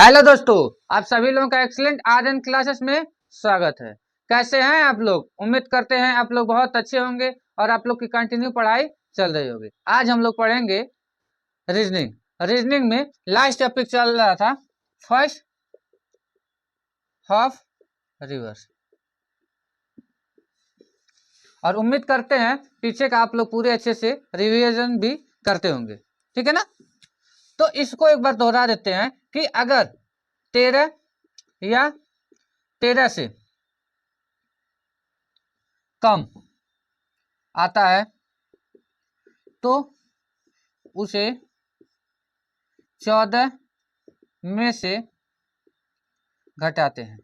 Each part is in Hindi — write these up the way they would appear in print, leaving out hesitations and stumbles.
हेलो दोस्तों, आप सभी लोगों का एक्सीलेंट आर्यन क्लासेस में स्वागत है। कैसे हैं आप लोग? उम्मीद करते हैं आप लोग बहुत अच्छे होंगे और आप लोग की कंटिन्यू पढ़ाई चल रही होगी। आज हम लोग पढ़ेंगे रीजनिंग। रीजनिंग में लास्ट टॉपिक चल रहा था फर्स्ट हाफ रिवर्स, और उम्मीद करते हैं पीछे का आप लोग पूरे अच्छे से रिविजन भी करते होंगे। ठीक है ना? तो इसको एक बार दोहरा देते हैं कि अगर 13 या 13 से कम आता है तो उसे 14 में से घटाते हैं।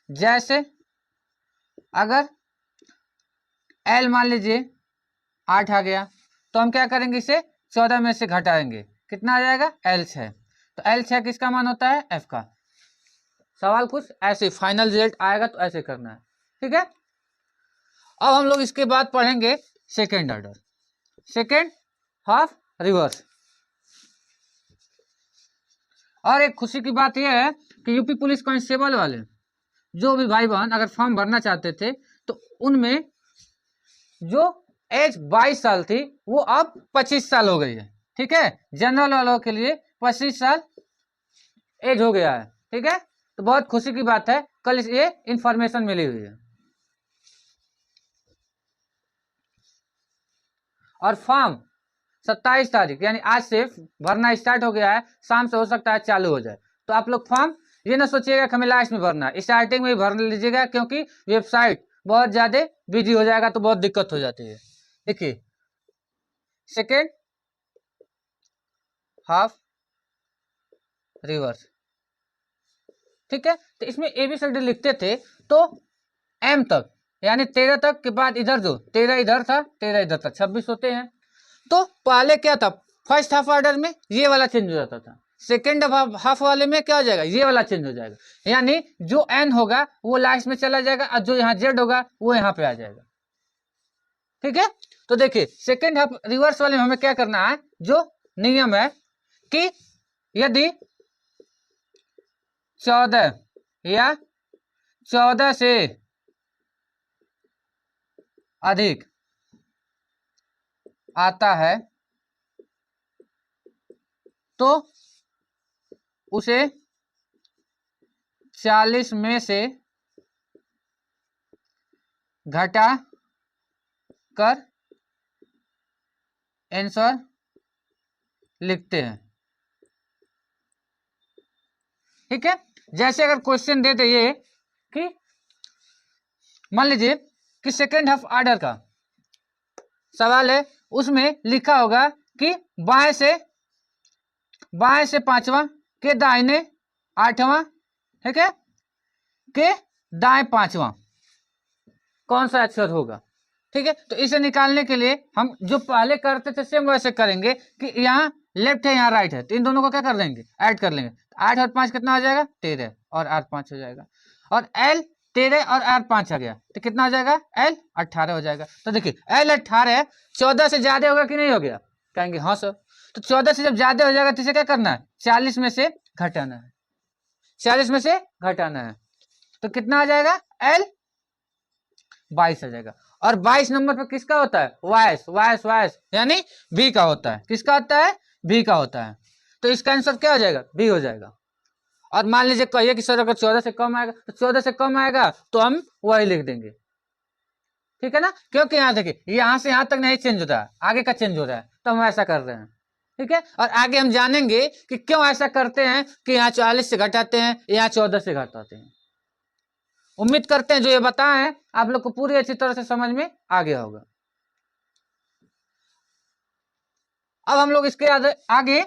जैसे अगर L मान लीजिए 8 आ गया तो हम क्या करेंगे, इसे 14 में से घटाएंगे। कितना आ जाएगा? L 6। तो L 6 किसका मान होता है? F का। सवाल कुछ ऐसे, फाइनल रिजल्ट आएगा तो ऐसे करना है। ठीक है, अब हम लोग इसके बाद पढ़ेंगे second order, second half reverse. और एक खुशी की बात यह है कि यूपी पुलिस कांस्टेबल वाले जो भी भाई बहन अगर फॉर्म भरना चाहते थे तो उनमें जो एज 22 साल थी वो अब 25 साल हो गई है। ठीक है, जनरल वालों के लिए 25 साल एज हो गया है। ठीक है, तो बहुत खुशी की बात है, कल ये इंफॉर्मेशन मिली हुई है। और फॉर्म 27 तारीख यानी आज से भरना स्टार्ट हो गया है, शाम से हो सकता है चालू हो जाए। तो आप लोग फॉर्म ये ना सोचिएगा कि हमें लास्ट में भरना है, स्टार्टिंग में ही भर लीजिएगा, क्योंकि वेबसाइट बहुत ज्यादा बिजी हो जाएगा तो बहुत दिक्कत हो जाती है। देखिए, सेकेंड हाफ रिवर्स। ठीक है, तो इसमें ABCD लिखते थे तो M तक यानी 13 तक के बाद इधर जो 13 इधर था 13 इधर था 26 होते हैं। तो पहले क्या था, फर्स्ट हाफ ऑर्डर में ये वाला चेंज हो जाता था, सेकेंड हाफ वाले में क्या हो जाएगा, ये वाला चेंज हो जाएगा। यानी जो N होगा वो लास्ट में चला जाएगा और जो यहाँ Z होगा वो यहाँ पे आ जाएगा। ठीक है, तो देखिए सेकेंड हाफ रिवर्स वाले में हमें क्या करना है, जो नियम है कि यदि 14 या 14 से अधिक आता है तो उसे 40 में से घटा कर आंसर लिखते हैं। ठीक है, जैसे अगर क्वेश्चन दे दे ये कि मान लीजिए कि सेकेंड हाफ ऑर्डर का सवाल है, उसमें लिखा होगा कि बाएं से पांचवा के दाहिने आठवां, ठीक है, के दाएं पांचवा कौन सा अक्षर होगा। ठीक है, तो इसे निकालने के लिए हम जो पहले करते थे सेम वैसे करेंगे कि यहाँ लेफ्ट है यहाँ राइट है, तो इन दोनों को क्या कर लेंगे, ऐड कर लेंगे। 8 और 5 कितना हो जाएगा, 13, और 8 5 हो जाएगा। और L 13 और R 5 आ गया तो कितना हो जाएगा, L 18 हो जाएगा। तो देखिए L 18 14 से ज्यादा होगा कि नहीं हो गया, कहेंगे हाँ सर। तो 14 से जब ज्यादा हो जाएगा तो इसे क्या करना है, 40 में से घटाना है, 40 में से घटाना है। तो कितना आ जाएगा, L 22 आ जाएगा। और 22 नंबर पर किसका होता है, वायस वायस वायस यानी बी का होता है। किसका होता है, बी का होता है। तो इसका आंसर क्या हो जाएगा, बी हो जाएगा। और मान लीजिए कहिए कि सर अगर 14 से कम आएगा तो 14 से कम आएगा तो हम वही लिख देंगे। ठीक है ना, क्योंकि यहाँ देखिए यहाँ से यहाँ तक नहीं चेंज होता है, आगे का चेंज हो रहा है, तो हम ऐसा कर रहे हैं। ठीक है, और आगे हम जानेंगे कि क्यों ऐसा करते हैं कि यहाँ 40 से घटाते हैं, यहाँ 14 से घटाते हैं। उम्मीद करते हैं जो ये बताए हैं आप लोग को पूरी अच्छी तरह से समझ में आ गया होगा। अब हम लोग इसके आगे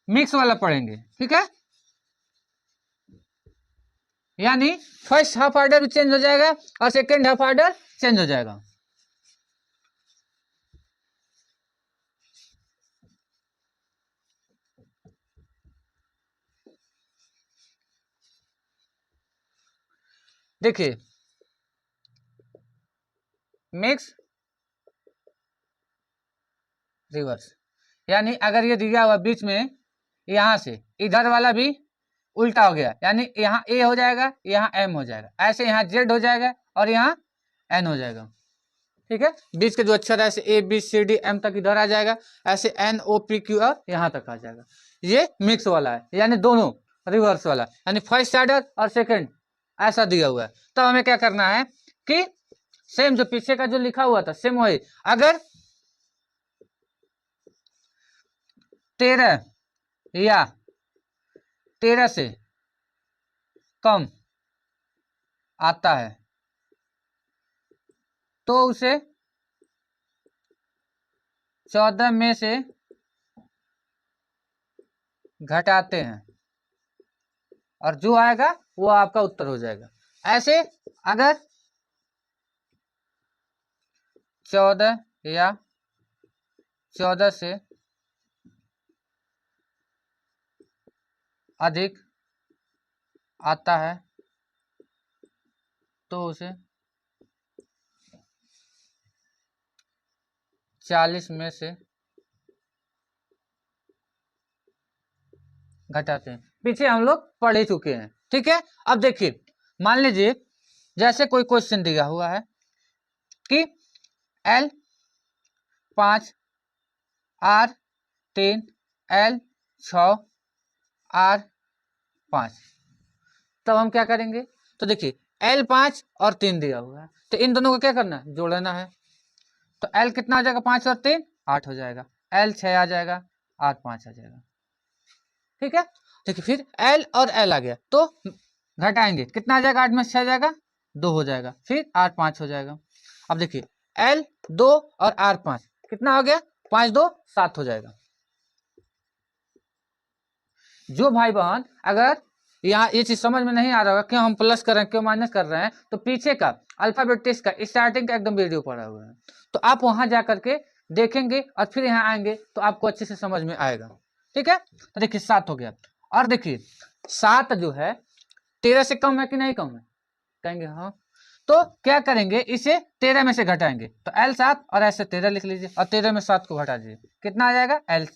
मिक्स वाला पढ़ेंगे। ठीक है, यानी फर्स्ट हाफ ऑर्डर भी चेंज हो जाएगा और सेकेंड हाफ ऑर्डर चेंज हो जाएगा। देखिए मिक्स रिवर्स, यानी अगर ये दिया हुआ बीच में, यहाँ से इधर वाला भी उल्टा हो गया, यानी यहाँ ए हो जाएगा, यहाँ एम हो जाएगा, ऐसे यहाँ जेड हो जाएगा और यहाँ एन हो जाएगा। ठीक है, बीच के जो अक्षर है ऐसे A B C D M तक इधर आ जाएगा, ऐसे N O P Q R यहाँ तक आ जाएगा। ये मिक्स वाला है, यानी दोनों रिवर्स वाला, यानी फर्स्ट ऑर्डर और सेकंड ऐसा दिया हुआ है। तो हमें क्या करना है कि सेम जो पीछे का जो लिखा हुआ था सेम वही, अगर 13 या 13 से कम आता है तो उसे 14 में से घटाते हैं और जो आएगा वो आपका उत्तर हो जाएगा। ऐसे अगर 14 या 14 से अधिक आता है तो उसे 40 में से घटाते हैं। पीछे हम लोग पढ़ ही चुके हैं। ठीक है, अब देखिए मान लीजिए जैसे कोई क्वेश्चन दिया हुआ है कि L 5 R 3 L 6 R 5, तब हम क्या करेंगे? तो देखिए L 5 और 3 दिया हुआ है, तो इन दोनों को क्या करना है? जोड़ना है। तो L कितना हो जाएगा? 5 और 3 8 हो जाएगा, L 6 आ जाएगा, R 5 आ जाएगा। ठीक है, देखिए फिर L और L आ गया तो घटाएंगे, कितना आ जाएगा? 8 में 6 जाएगा, 2 हो जाएगा, फिर R 5 हो जाएगा। अब देखिए L 2 और R 5 कितना हो गया? 5 2 7 हो जाएगा। जो भाई बहन अगर यहाँ ये चीज समझ में नहीं आ रहा होगा क्यों हम प्लस कर रहे हैं क्यों माइनस कर रहे हैं, तो पीछे का अल्फाबेट टेस्ट का स्टार्टिंग का एकदम वीडियो पड़ा हुआ है, तो आप वहां जा करके देखेंगे और फिर यहाँ आएंगे तो आपको अच्छे से समझ में आएगा। ठीक है, तो देखिए 7 हो गया। और देखिए 7 जो है 13 से कम है कि नहीं कम है? कहेंगे हाँ, तो क्या करेंगे? इसे 13 में से घटाएंगे, तो L 7 और ऐसे 13 लिख लीजिए और 13 में 7 को घटा दीजिए, कितना आ जाएगा? L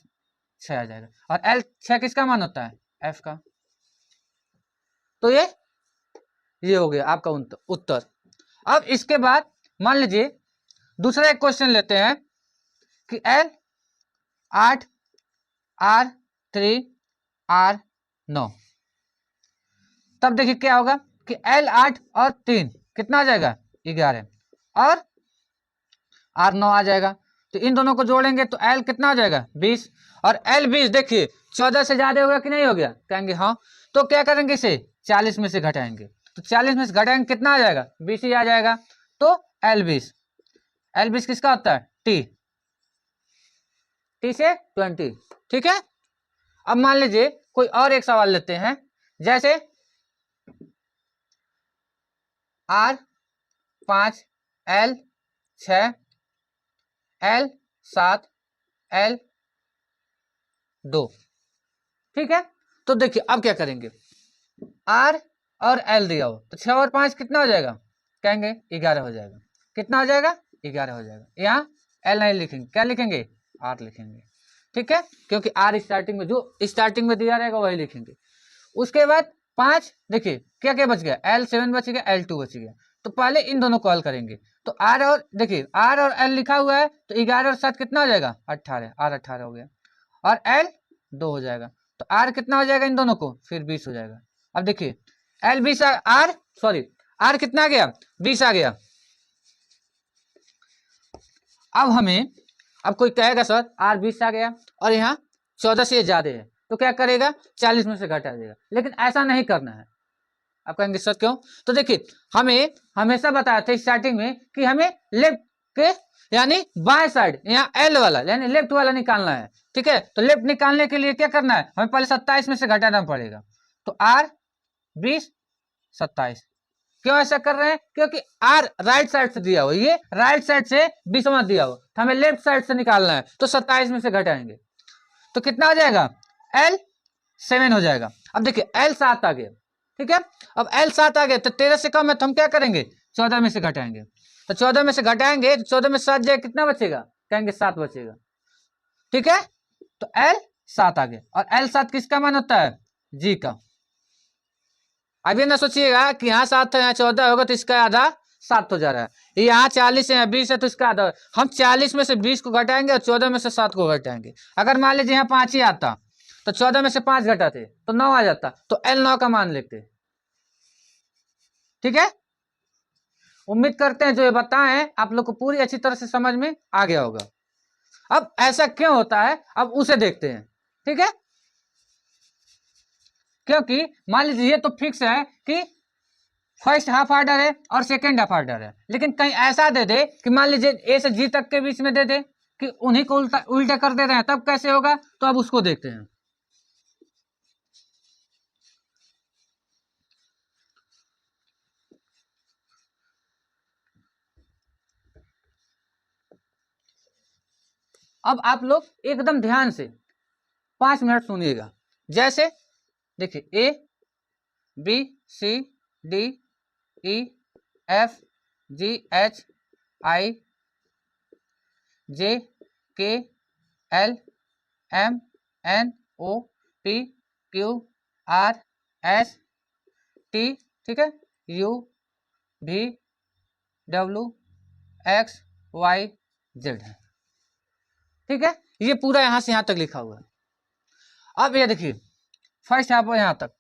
6 आ जाएगा। और L 6 किसका मान होता है? F का। तो ये हो गया आपका उत्तर। अब इसके बाद मान लीजिए दूसरा एक क्वेश्चन लेते हैं कि L 8 R 3 R 9, तब देखिए क्या होगा कि L 8 और 3 कितना आ जाएगा? 11 और R 9 आ जाएगा, तो इन दोनों को जोड़ेंगे तो L कितना हो जाएगा? 20 और L 20 देखिए 14 से ज्यादा हो गया कि नहीं हो गया? कहेंगे हाँ, तो क्या करेंगे? इसे 40 में से घटाएंगे, तो 40 में से घटाएंगे कितना आ जाएगा? 20 ही आ जाएगा। तो L 20 किसका होता है? T से 20। ठीक है, अब मान लीजिए कोई और एक सवाल लेते हैं, जैसे R 5 L 6 L 7 L 2। ठीक है, तो देखिए अब क्या करेंगे? R और L दिया हो तो 6 और 5 कितना हो जाएगा? कहेंगे 11 हो जाएगा। कितना हो जाएगा? 11 हो जाएगा। यहाँ L नहीं लिखेंगे, क्या लिखेंगे? R लिखेंगे। ठीक है, क्योंकि R स्टार्टिंग में जो स्टार्टिंग में दिया रहेगा वही लिखेंगे। उसके बाद 5 देखिए क्या क्या बच गया? L 7 बच गया, L 2 बच गया, तो पहले इन दोनों को हल करेंगे। तो R और देखिए R और L लिखा हुआ है, तो 11 और 7 कितना हो जाएगा? 18, R 18 हो गया और L 2 हो जाएगा, तो R कितना हो जाएगा इन दोनों को? फिर 20 हो जाएगा। अब देखिए L 20 R कितना आ गया? 20 आ गया। अब कोई कहेगा सर R 20 आ गया और यहाँ 14 से ज्यादा है, तो क्या करेगा? 40 में से घटा देगा, लेकिन ऐसा नहीं करना है। आप कहेंगे सर क्यों? तो देखिए हमें हमेशा बताया था स्टार्टिंग में कि हमें लेफ्ट के यानी बाएं साइड यहाँ L वाला यानी लेफ्ट वाला निकालना है। ठीक है, तो लेफ्ट निकालने के लिए क्या करना है? हमें पहले 27 में से घटाना पड़ेगा, तो R 20 27। क्यों ऐसा कर रहे हैं? क्योंकि R राइट साइड से दिया हुआ, ये राइट साइड से 20वां दिया हुआ, तो हमें लेफ्ट साइड से निकालना है, तो 27 में से घटाएंगे तो कितना हो जाएगा? L 7 हो जाएगा। अब देखिए L 7 आ गया। ठीक है, अब L 7 आ गया तो 13 से कम है तो हम क्या करेंगे? 14 में से घटाएंगे, तो 14 में से घटाएंगे तो 14 में 7 जाए कितना बचेगा? कहेंगे 7 बचेगा। ठीक है, तो L 7 आ गया, और L 7 किसका मान होता है? G का। अभी ना सोचिएगा कि यहाँ 7 है यहाँ 14 होगा तो इसका आधा 7 हो जा रहा है, यहाँ 40 है 20 है तो इसका आधा। हम 40 में से 20 को घटाएंगे और 14 में से 7 को घटाएंगे। अगर मान लीजिए यहाँ 5 ही आता तो 14 में से 5 घटाते तो 9 आ जाता, तो L 9 का मान लेते। ठीक है, उम्मीद करते हैं जो ये बताएं आप लोग को पूरी अच्छी तरह से समझ में आ गया होगा। अब ऐसा क्यों होता है, अब उसे देखते हैं। ठीक है, क्योंकि मान लीजिए ये तो फिक्स है कि फर्स्ट हाफ ऑर्डर है और सेकेंड हाफ ऑर्डर है, लेकिन कहीं ऐसा दे दे कि मान लीजिए ए से जी तक के बीच में दे दे कि उन्हीं को उल्टा कर दे रहे हैं, तब कैसे होगा? तो अब उसको देखते हैं। अब आप लोग एकदम ध्यान से 5 मिनट सुनिएगा। जैसे देखिए A B C D E F G H I J K L M N O P Q R S T, ठीक है, U V W X Y Z है। ठीक है, ये पूरा यहां से यहां तक लिखा हुआ है। अब ये देखिए फर्स्ट हाफ यहां तक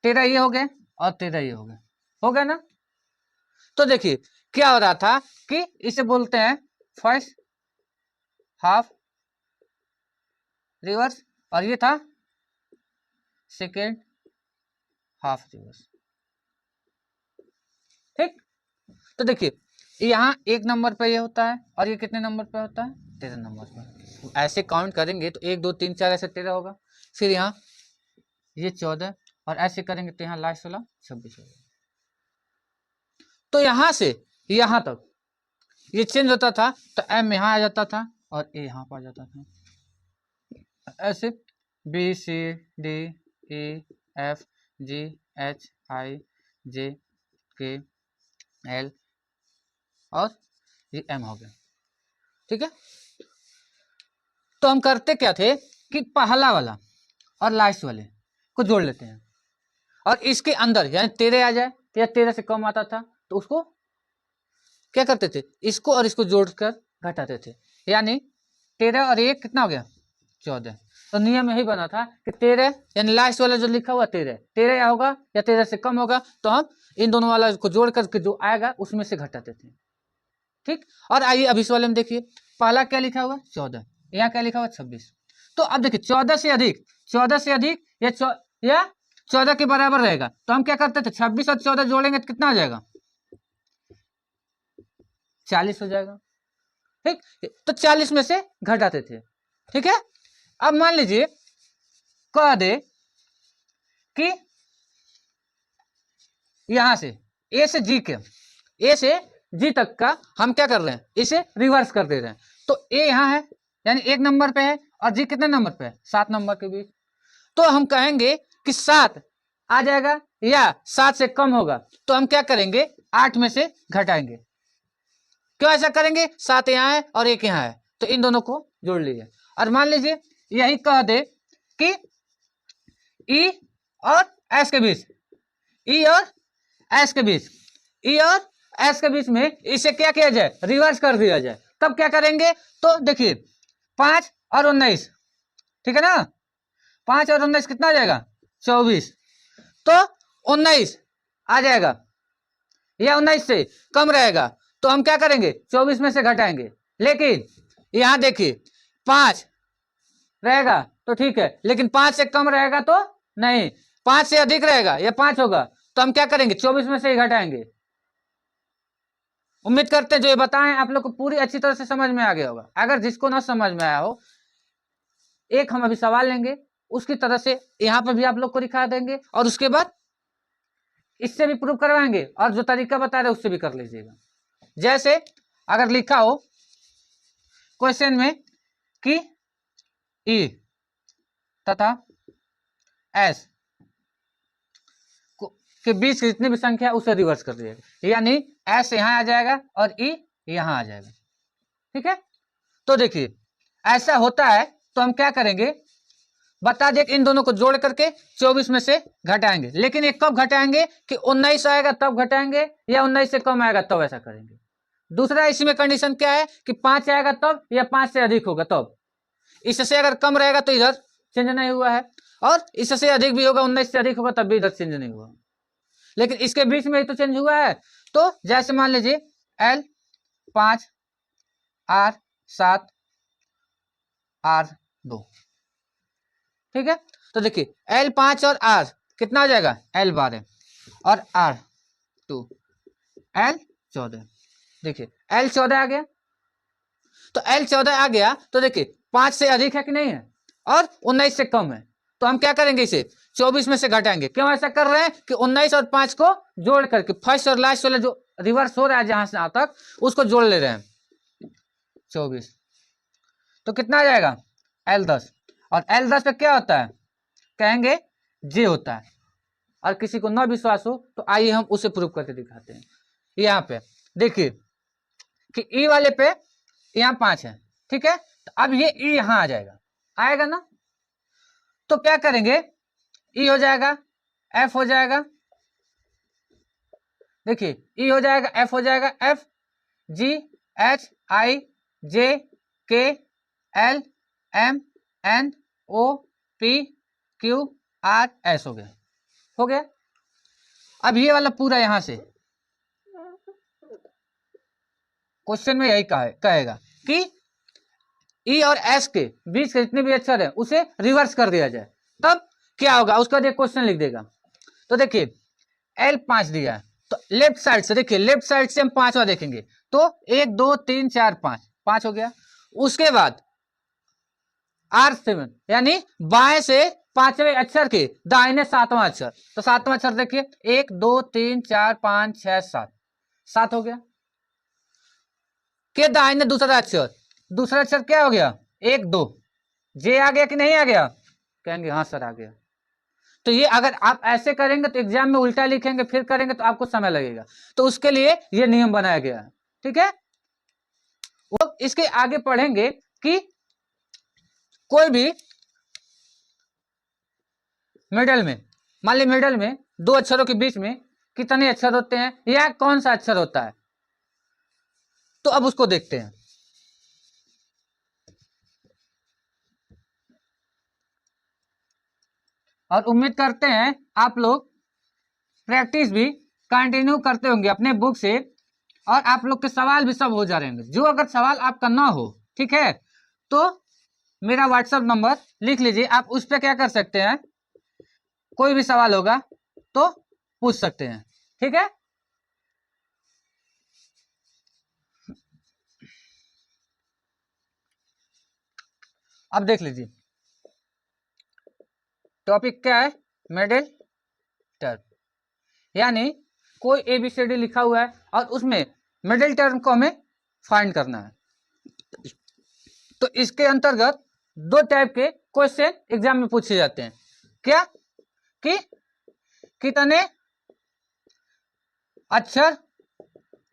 13 ये हो गए और 13 ये हो गए ना। तो देखिए क्या हो रहा था कि इसे बोलते हैं फर्स्ट हाफ रिवर्स, और ये था सेकेंड हाफ रिवर्स। ठीक, तो देखिए यहाँ 1 नंबर पे ये होता है और ये कितने नंबर पे होता है? 13 नंबर पे। ऐसे काउंट करेंगे तो 1 2 3 4 ऐसे 13 होगा, फिर यहाँ ये 14, और ऐसे करेंगे तो यहाँ लास्ट वाला 26 होगा। तो यहाँ से यहाँ तक ये चेंज होता था, तो M यहाँ आ जाता था और A यहाँ पर आ जाता था। ऐसे B C D E F G H I J K L और ये M हो गया। ठीक है, तो हम करते क्या थे कि पहला वाला और लास्ट वाले को जोड़ लेते हैं, और इसके अंदर यानी 13 आ जाए तो या 13 से कम आता था तो उसको क्या करते थे, इसको और इसको जोड़कर घटाते थे, यानी 13 और 1 कितना हो गया? 14। तो नियम यही बना था कि 13 यानी लास्ट वाला जो लिखा हुआ 13 या होगा या 13 से कम होगा, तो हम इन दोनों वाला को जोड़ करके जो आएगा उसमें से घटाते थे। ठीक, और आइए अब इस वाले में देखिए पहला क्या लिखा हुआ? 14, यहाँ क्या लिखा हुआ? 26। तो अब देखिए 14 से अधिक या 14 के बराबर रहेगा, तो हम क्या करते थे? 26 और 14 जोड़ेंगे तो कितना हो जाएगा? 40 हो जाएगा। ठीक, तो 40 में से घटाते थे। ठीक है, अब मान लीजिए कह दे कि यहां से ए से जी तक का हम क्या कर रहे हैं? इसे रिवर्स कर दे रहे हैं। तो ए यहाँ है यानी 1 नंबर पे है और जी कितने नंबर पे है? 7 नंबर के बीच। तो हम कहेंगे कि 7 आ जाएगा या 7 से कम होगा, तो हम क्या करेंगे? 8 में से घटाएंगे। क्यों ऐसा करेंगे? 7 यहाँ है और 1 यहाँ है, तो इन दोनों को जोड़ लीजिए। और मान लीजिए यही कह दे कि ई और एस के बीच में इसे क्या किया जाए? रिवर्स कर दिया जाए। तब क्या करेंगे? तो देखिए 5 और 19, ठीक है ना, 5 और 19 कितना आ जाएगा? 24। तो 19 आ जाएगा या 19 से कम रहेगा, तो हम क्या करेंगे? 24 में से घटाएंगे। लेकिन यहां देखिए 5 रहेगा तो ठीक है, लेकिन 5 से कम रहेगा तो नहीं, 5 से अधिक रहेगा या 5 होगा तो हम क्या करेंगे? 24 में से ही घटाएंगे। उम्मीद करते हैं जो ये बताएं आप लोग को पूरी अच्छी तरह से समझ में आ गया होगा। अगर जिसको ना समझ में आया हो, एक हम अभी सवाल लेंगे, उसकी तरह से यहाँ पर भी आप लोग को दिखा देंगे, और उसके बाद इससे भी प्रूव करवाएंगे, और जो तरीका बता रहे उससे भी कर लीजिएगा। जैसे अगर लिखा हो क्वेश्चन में कि ई तथा एस के बीच जितनी भी संख्या उसे रिवर्स कर दिएगा, यानी एस यहाँ आ जाएगा और ई यहाँ आ जाएगा। ठीक है, तो देखिए ऐसा होता है तो हम क्या करेंगे, बता दें इन दोनों को जोड़ करके 24 में से घटाएंगे, लेकिन ये कब घटाएंगे कि 19 आएगा तब घटाएंगे या 19 से कम आएगा तब ऐसा करेंगे। दूसरा इसमें कंडीशन क्या है कि 5 आएगा तब या 5 से अधिक होगा तब। इससे अगर कम रहेगा तो इधर चेंज नहीं हुआ है, और इससे अधिक भी होगा, 19 से अधिक होगा तब भी इधर चेंज नहीं हुआ, लेकिन इसके बीच में ही तो चेंज हुआ है। तो जैसे मान लीजिए L5 R7 R2, ठीक है। तो देखिए L5 और R कितना आ जाएगा, L12 और R2 L14। देखिए L14 आ गया, तो L14 आ गया तो देखिए 5 से अधिक है कि नहीं है और 19 से कम है, तो हम क्या करेंगे, इसे 24 में से घटाएंगे। क्यों ऐसा कर रहे हैं कि 19 और 5 को जोड़ करके फर्स्ट और लास्ट वाला जो रिवर्स हो रहा है जहां से यहां तक उसको जोड़ ले रहे हैं 24, तो कितना आ जाएगा L10। और L10 पे क्या होता है, कहेंगे J होता है, और किसी को न विश्वास हो तो आइए हम उसे प्रूव करके दिखाते हैं। यहाँ पे देखिए कि E वाले पे यहाँ 5 है, ठीक है, तो अब ये E यहाँ आ जाएगा, आएगा ना, तो क्या करेंगे, E हो जाएगा F हो जाएगा, देखिए E हो जाएगा F हो जाएगा, F G H I J K L M N O P Q R S हो गया, हो गया। अब ये वाला पूरा यहां से क्वेश्चन में यही कहेगा कि E और S के बीच के जितने भी अक्षर है उसे रिवर्स कर दिया जाए, तब क्या होगा, उसका एक क्वेश्चन लिख देगा। तो देखिए L5 दिया है, तो लेफ्ट साइड से देखिए, लेफ्ट साइड से हम 5वां देखेंगे, तो 1 2 3 4 5 5 हो गया। उसके बाद R7 यानी बाएं से 5वें अक्षर के दाहिने 7वां अक्षर, तो 7वां अक्षर देखिए 1 2 3 4 5 6 7 7 हो गया। के दाहिने दूसरा अक्षर क्या हो गया, 1 2 J आ गया कि नहीं आ गया, कहेंगे हाँ सर आ गया। तो ये अगर आप ऐसे करेंगे तो एग्जाम में उल्टा लिखेंगे फिर करेंगे तो आपको समय लगेगा, तो उसके लिए ये नियम बनाया गया है, ठीक है। वो इसके आगे पढ़ेंगे कि कोई भी मिडल में, मान ली मिडल में 2 अक्षरों के बीच में कितने अक्षर होते हैं या कौन सा अक्षर होता है, तो अब उसको देखते हैं। और उम्मीद करते हैं आप लोग प्रैक्टिस भी कंटिन्यू करते होंगे अपने बुक से, और आप लोग के सवाल भी सब हो जा रहे होंगे। जो अगर सवाल आपका ना हो, ठीक है, तो मेरा व्हाट्सएप नंबर लिख लीजिए, आप उस पर क्या कर सकते हैं, कोई भी सवाल होगा तो पूछ सकते हैं, ठीक है। अब देख लीजिए टॉपिक क्या है, मिडिल टर्म, यानी कोई ABCD लिखा हुआ है और उसमें मिडिल टर्म को हमें फाइंड करना है। तो इसके अंतर्गत 2 टाइप के क्वेश्चन एग्जाम में पूछे जाते हैं, क्या कि कितने अक्षर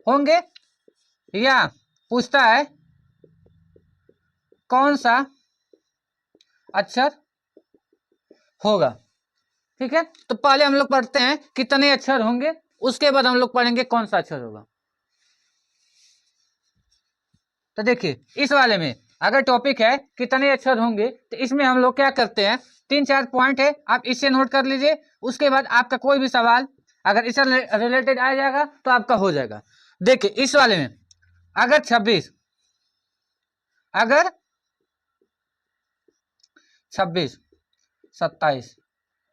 होंगे, या पूछता है कौन सा अक्षर होगा, ठीक है। तो पहले हम लोग पढ़ते हैं कितने अक्षर होंगे, उसके बाद हम लोग पढ़ेंगे कौन सा अक्षर होगा। तो देखिए इस वाले में अगर टॉपिक है कितने अक्षर होंगे, तो इसमें हम लोग क्या करते हैं, 3-4 पॉइंट है, आप इससे नोट कर लीजिए। उसके बाद आपका कोई भी सवाल अगर इससे रिलेटेड आ जाएगा तो आपका हो जाएगा। देखिए इस वाले में अगर 26 27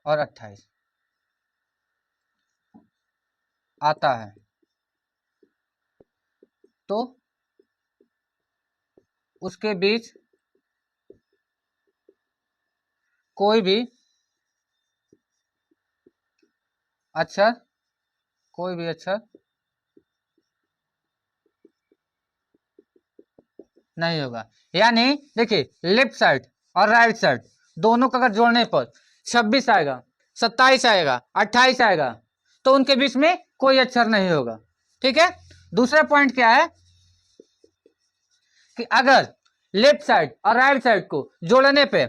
और 28 आता है तो उसके बीच कोई भी अक्षर नहीं होगा। यानी देखिए लेफ्ट साइड और राइट साइड दोनों का अगर जोड़ने पर 26 आएगा, 27 आएगा, 28 आएगा, तो उनके बीच में कोई अक्षर नहीं होगा, ठीक है। दूसरा पॉइंट क्या है कि अगर लेफ्ट साइड और राइट साइड को जोड़ने पे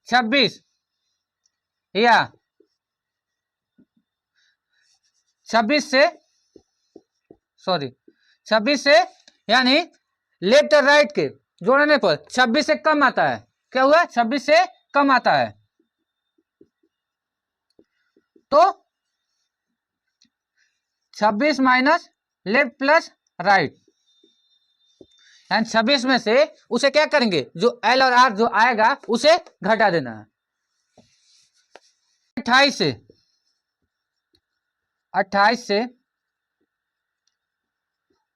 26 या 26 से यानी लेफ्ट और राइट के जोड़ने पर 26 से कम आता है। क्या हुआ? 26 से कम आता है। तो 26 minus left plus right, and 26 में से उसे क्या करेंगे, जो एल और आर जो आएगा उसे घटा देना है। 28 से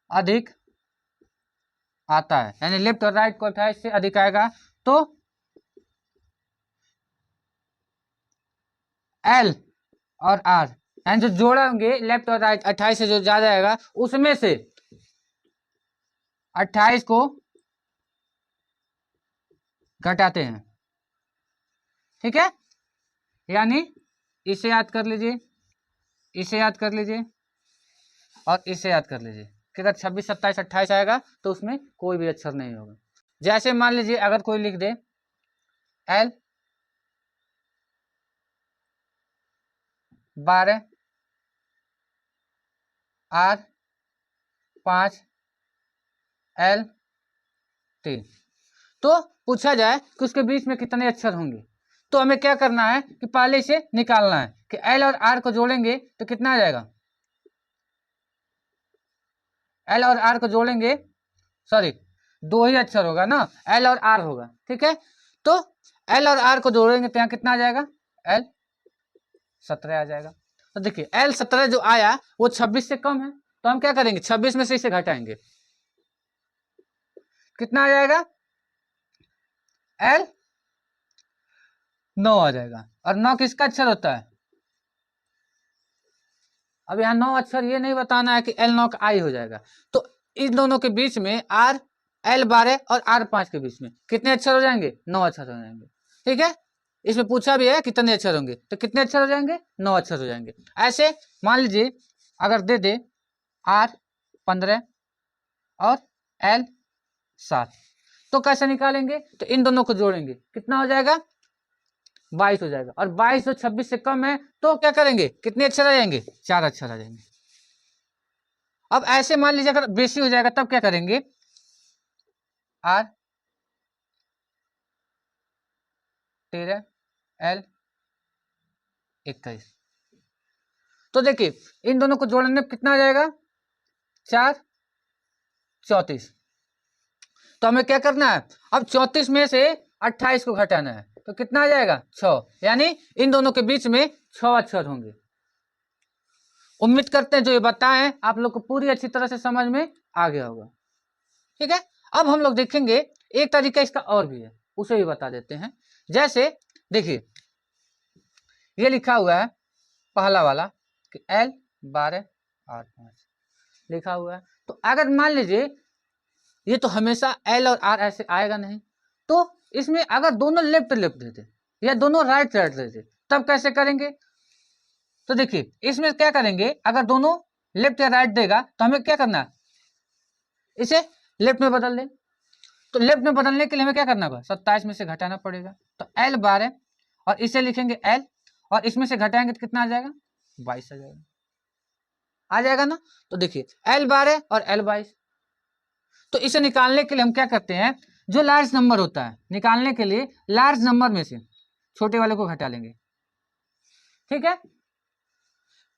अधिक आता है, यानी लेफ्ट और राइट को 28 से अधिक आएगा तो एल और आर एंड जो जोड़ेंगे लेफ्ट और राइट 28 से जो ज्यादा आएगा उसमें से 28 को घटाते हैं। ठीक है, यानी इसे याद कर लीजिए, इसे याद कर लीजिए और इसे याद कर लीजिए कि अगर 26, 27, 28 आएगा तो उसमें कोई भी अक्षर नहीं होगा। जैसे मान लीजिए अगर कोई लिख दे एल 12 आर 5 एल 3, तो पूछा जाए कि उसके बीच में कितने अक्षर होंगे, तो हमें क्या करना है कि पहले इसे निकालना है कि एल और आर को जोड़ेंगे तो कितना आ जाएगा, एल और आर को जोड़ेंगे, सॉरी 2 ही अक्षर होगा ना, एल और आर होगा। ठीक है, तो एल और आर को जोड़ेंगे तो यहाँ कितना आ जाएगा, एल 17 आ जाएगा। तो देखिए एल 17 जो आया वो 26 से कम है, तो हम क्या करेंगे 26 में से इसे घटाएंगे, कितना आ जाएगा, एल 9 आ जाएगा। और 9 किसका अक्षर होता है, अब यहाँ 9 अक्षर ये नहीं बताना है कि एल 9 का आई हो जाएगा, तो इन दोनों के बीच में आर एल 12 और आर 5 के बीच में कितने अक्षर हो जाएंगे, 9 अक्षर हो जाएंगे। ठीक है, इसमें पूछा भी है कितने अक्षर होंगे, तो कितने अक्षर हो जाएंगे, 9 अक्षर हो जाएंगे। ऐसे मान लीजिए अगर दे दे आर 15 और एल 7, तो कैसे निकालेंगे, तो इन दोनों को जोड़ेंगे, कितना हो जाएगा 22 हो जाएगा। और 22 जो 26 से कम है तो क्या करेंगे, कितने अक्षर आ जाएंगे, 4 अक्षर आ जाएंगे। अब ऐसे मान लीजिए अगर बेसी हो जाएगा तब क्या करेंगे, आर 13 एल 21, तो देखिए इन दोनों को जोड़ने में कितना आ जाएगा, 4 34, तो हमें क्या करना है, अब 34 में से 28 को घटाना है, तो कितना आ जाएगा 6, यानी इन दोनों के बीच में 6 अक्षर होंगे। उम्मीद करते हैं जो ये बताएं आप लोग को पूरी अच्छी तरह से समझ में आ गया होगा। ठीक है, अब हम लोग देखेंगे एक तरीका इसका और भी है, उसे भी बता देते हैं। जैसे देखिए ये लिखा हुआ है पहला वाला कि एल 12 आर 5 लिखा हुआ है, तो अगर मान लीजिए ये तो हमेशा एल और आर ऐसे आएगा नहीं, तो इसमें अगर दोनों लेफ्ट लेफ्ट देते या दोनों राइट राइट देते तब कैसे करेंगे, तो देखिए इसमें क्या करेंगे, अगर दोनों लेफ्ट या राइट देगा तो हमें क्या करना है, इसे लेफ्ट में बदल दें। तो लेफ्ट में बदलने के लिए हमें क्या करना होगा, 27 में से घटाना पड़ेगा, तो एल 12 और इसे लिखेंगे एल और इसमें से घटाएंगे तो कितना आ जाएगा, 22 आ जाएगा ना। तो देखिए एल 12 और एल 22, तो इसे निकालने के लिए हम क्या करते हैं, जो लार्ज नंबर होता है निकालने के लिए लार्ज नंबर में से छोटे वाले को घटा लेंगे। ठीक है,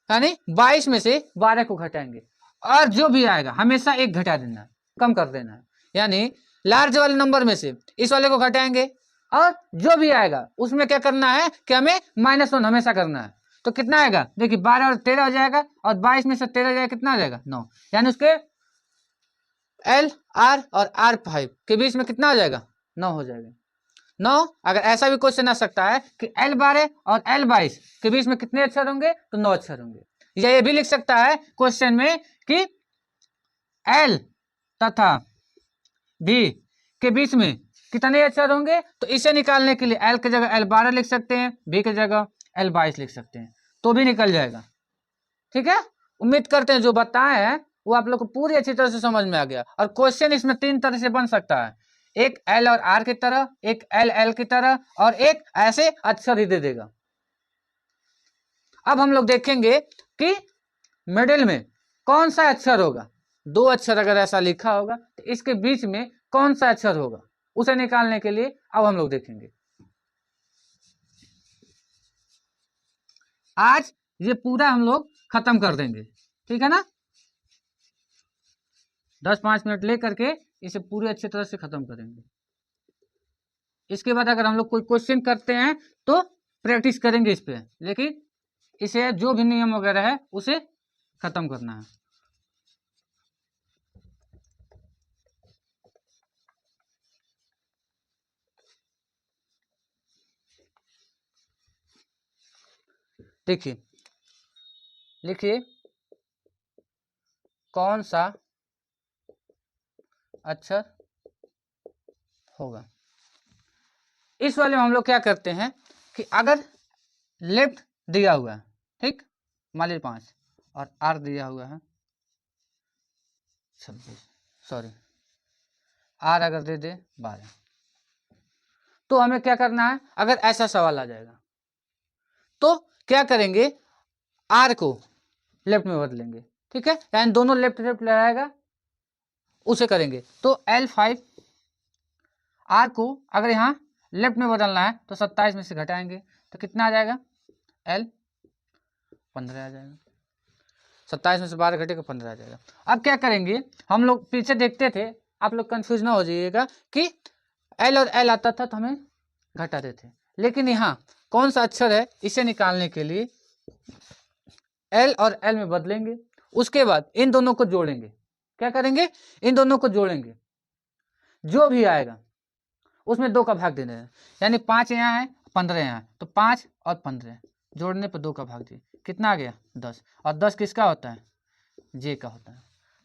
यानी 22 में से 12 को घटाएंगे और जो भी आएगा हमेशा एक घटा देना है, कम कर देना है, यानी लार्ज वाले नंबर में से इस वाले को घटाएंगे और जो भी आएगा उसमें क्या करना है कि हमें -1 हमेशा करना है। तो कितना आएगा, देखिए 12 और 13 हो जाएगा और 22 में से 13 जाएगा, कितना आ जाएगा 9, यानी उसके एल आर और आर 5 के बीच में कितना हो जाएगा, 9 हो जाएगा। 9, अगर ऐसा भी क्वेश्चन आ सकता है कि एल 12 और एल 22 के बीच में कितने अक्षर होंगे, तो 9 अक्षर होंगे। या ये भी लिख सकता है क्वेश्चन में कि एल तथा बी के बीच में कितने अक्षर होंगे, तो इसे निकालने के लिए एल की जगह एल 12 लिख सकते हैं, बी की जगह एल 22 लिख सकते हैं, तो भी निकल जाएगा। ठीक है, उम्मीद करते हैं जो बताए हैं वो आप लोग को पूरी अच्छी तरह से समझ में आ गया। और क्वेश्चन इसमें 3 तरह से बन सकता है, एक एल और आर की तरह, एक एल एल की तरह, और एक ऐसे अक्षर ही दे देगा। अब हम लोग देखेंगे कि मिडिल में कौन सा अक्षर होगा। दो अक्षर अगर ऐसा लिखा होगा तो इसके बीच में कौन सा अक्षर होगा, उसे निकालने के लिए अब हम लोग देखेंगे। आज ये पूरा हम लोग खत्म कर देंगे, ठीक है ना। 10-5 मिनट ले करके इसे पूरे अच्छी तरह से खत्म करेंगे। इसके बाद अगर हम लोग कोई क्वेश्चन करते हैं तो प्रैक्टिस करेंगे इस पे, लेकिन इसे जो भी नियम वगैरह है उसे खत्म करना है। देखिए, लिखिए कौन सा अक्षर होगा। इस वाले में हम लोग क्या करते हैं कि अगर लेफ्ट दिया हुआ है, ठीक, मान लीजिए 5 और आर दिया हुआ है 26, सॉरी आर अगर दे दे 12, तो हमें क्या करना है। अगर ऐसा सवाल आ जाएगा तो क्या करेंगे, आर को लेफ्ट में बदलेंगे, ठीक है, यानी दोनों लेफ्ट लेफ्ट लगाएगा उसे करेंगे। तो L5 आर को अगर यहाँ लेफ्ट में बदलना है तो 27 में से घटाएंगे तो कितना आ जाएगा, L15 आ जाएगा। 27 में से 12 घटेगा 15 आ जाएगा। अब क्या करेंगे, हम लोग पीछे देखते थे, आप लोग कंफ्यूज ना हो जाइएगा कि एल और एल आता था तो हमें घटाते थे, लेकिन यहाँ कौन सा अक्षर है इसे निकालने के लिए एल और एल में बदलेंगे, उसके बाद इन दोनों को जोड़ेंगे। क्या करेंगे, इन दोनों को जोड़ेंगे, जो भी आएगा उसमें 2 का भाग देना है, यानी 5 यहाँ है 15 यहाँ है, तो 5 और 15 जोड़ने पर 2 का भाग दिए, कितना आ गया 10, और 10 किसका होता है, जे का होता है।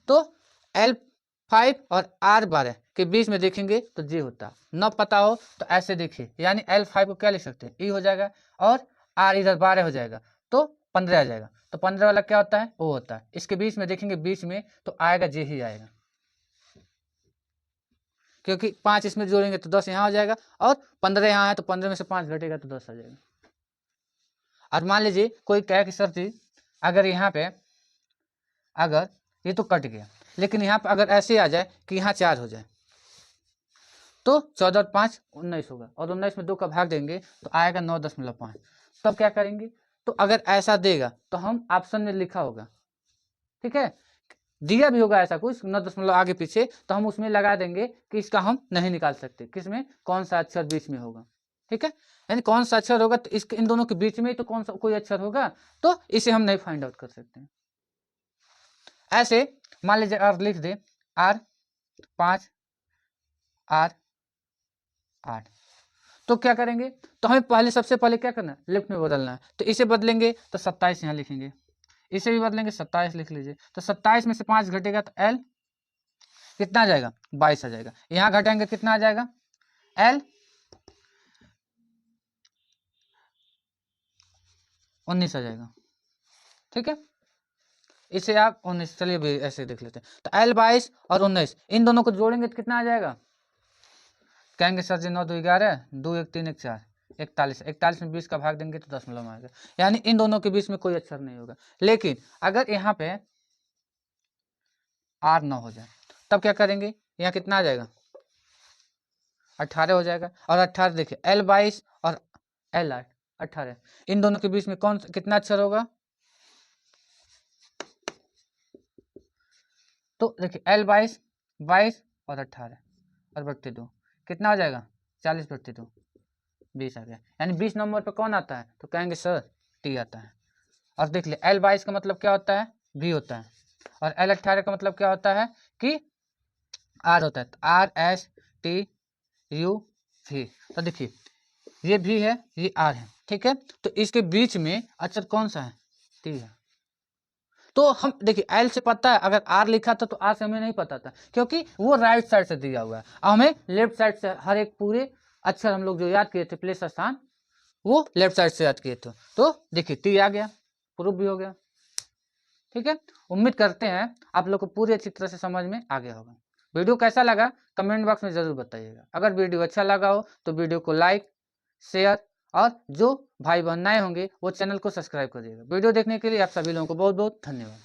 तो L5 और R12 के बीच में देखेंगे तो जे होता है। न पता हो तो ऐसे देखिए, यानी L5 को क्या लिख सकते हैं, ई हो जाएगा, और R इधर 12 हो जाएगा तो 15 आ जाएगा। तो 15 वाला क्या होता है, ओ होता है। इसके बीच में देखेंगे, बीच में तो आएगा जे ही आएगा, क्योंकि 5 इसमें जोड़ेंगे तो 10 यहाँ हो जाएगा, और 15 यहाँ है तो 15 में से 5 घटेगा तो 10 आ जाएगा। और मान लीजिए कोई कहे कि सर जी अगर यहाँ पे अगर ये तो कट गया, लेकिन यहाँ पे अगर ऐसे आ जाए कि यहाँ 4 हो जाए तो 14 और 5 19 होगा, और 19 में 2 का भाग देंगे तो आएगा 9.5। तब क्या करेंगे, तो अगर ऐसा देगा तो हम ऑप्शन में लिखा होगा, ठीक है, दिया भी होगा ऐसा कुछ 9 आगे पीछे, तो हम उसमें लगा देंगे कि इसका हम नहीं निकाल सकते, किसमें कौन सा अक्षर बीच में होगा, ठीक है, यानी कौन सा अक्षर होगा तो इसके इन दोनों के बीच में तो कौन सा कोई अक्षर होगा, तो इसे हम नहीं फाइंड आउट कर सकते हैं। ऐसे मान लीजिए R लिख दे, R5 R8, तो क्या करेंगे, तो हमें पहले सबसे पहले क्या करना है, लेफ्ट में बदलना है, तो इसे बदलेंगे तो 27 यहाँ लिखेंगे, इसे भी बदलेंगे 27 लिख लीजिए, तो 27 में से 5 घटेगा तो L कितना आ जाएगा, 22 आ जाएगा। यहाँ घटाएंगे कितना आ जाएगा, L 19 आ जाएगा, ठीक है, इसे आप 19, चलिए भी ऐसे देख लेते हैं, तो L 22 और 19 इन दोनों को जोड़ेंगे तो कितना आ जाएगा, कहेंगे सर जी 9 2 11 2 1 3 1 4 41, 41 में 20 का भाग देंगे तो 10 में आएगा, यानी इन दोनों के बीच में कोई अक्षर नहीं होगा। लेकिन अगर यहाँ पे R 9 हो जाए तब क्या करेंगे, यहाँ कितना आ जाएगा 18 हो जाएगा, और 18 देखिए L 22 और L 8 18, इन दोनों के बीच में कौन कितना अक्षर होगा, तो देखिए L 22 22 और 18 और 32 कितना हो जाएगा 40 32 20 आ गया, यानी 20 नंबर पर कौन आता है, तो कहेंगे सर टी आता है। और देख ले L 22 का मतलब क्या होता है, V होता है, और L 18 का मतलब क्या होता है कि R होता है, तो RSTUV। तो देखिए ये V है ये R है, ठीक है, तो इसके बीच में अक्षर कौन सा है, T है। तो हम देखिए L से पता है, अगर R लिखा था तो R से हमें नहीं पता था, क्योंकि वो राइट साइड से दिया हुआ है, हमें लेफ्ट साइड से हर एक पूरे अक्षर हम लोग जो याद किए थे प्लेस स्थान वो लेफ्ट साइड से याद किए थे। तो देखिए T आ गया, प्रूफ भी हो गया, ठीक है। उम्मीद करते हैं आप लोग को पूरी अच्छी तरह से समझ में आ गया होगा। वीडियो कैसा लगा कमेंट बॉक्स में ज़रूर बताइएगा। अगर वीडियो अच्छा लगा हो तो वीडियो को लाइक, शेयर और जो भाई बहन नए होंगे वो चैनल को सब्सक्राइब करिएगा। वीडियो देखने के लिए आप सभी लोगों को बहुत बहुत धन्यवाद।